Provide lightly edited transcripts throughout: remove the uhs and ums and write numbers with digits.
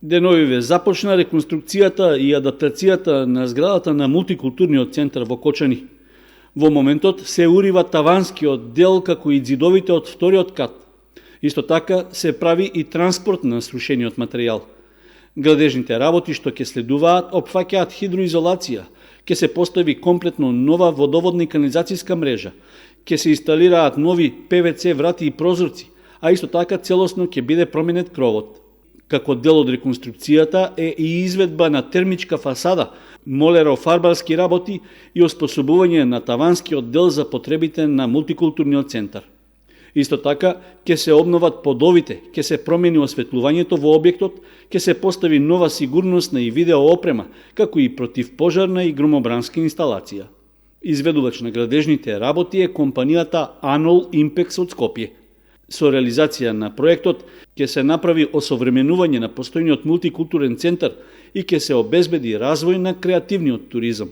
Деновиве започна реконструкцијата и адаптацијата на зградата на мултикултурниот центар во Кочани. Во моментот се урива таванскиот дел како и ѕидовите од вториот кат. Исто така се прави и транспорт на срушениот материјал. Градежните работи што ќе следуваат опфаќаат хидроизолација, ќе се постави комплетно нова водоводна и канализацијска мрежа, ќе се инсталираат нови ПВЦ врати и прозорци, а исто така целосно ќе биде променет кровот. Како дел од реконструкцијата е и изведба на термичка фасада, молеро-фарбарски работи и оспособување на таванскиот дел за потребите на мултикултурниот центар. Исто така, ќе се обноват подовите, ќе се промени осветлувањето во објектот, ќе се постави нова сигурносна и видео опрема, како и противпожарна и громобранска инсталација. Изведувач на градежните работи е компанијата Anol Impex од Скопје. Со реализација на проектот ќе се направи осовременување на постојниот мултикултурен центар и ќе се обезбеди развој на креативниот туризам.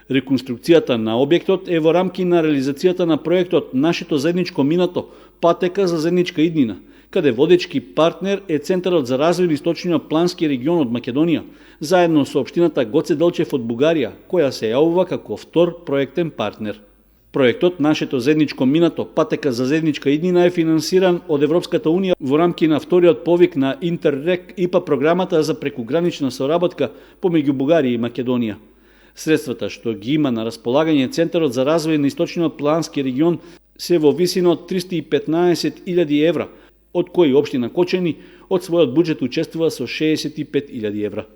Реконструкцијата на објектот е во рамки на реализацијата на проектот Нашето заедничко минато, патека за заедничка иднина, каде водечки партнер е Центарот за развој на источниот плански регион од Македонија, заедно со општината Гоце Делчев од Бугарија, која се јавува како втор проектен партнер. Проектот Нашето заедничко минато, патека за заедничка иднина е финансиран од Европската унија во рамки на вториот повик на Интеррек ИПА програмата за прекугранична соработка помеѓу Бугарија и Македонија. Средствата што ги има на располагање Центарот за развој на источниот плански регион се во висина од 315.000 евра, од кои општина Кочани од својот буџет учествува со 65.000 евра.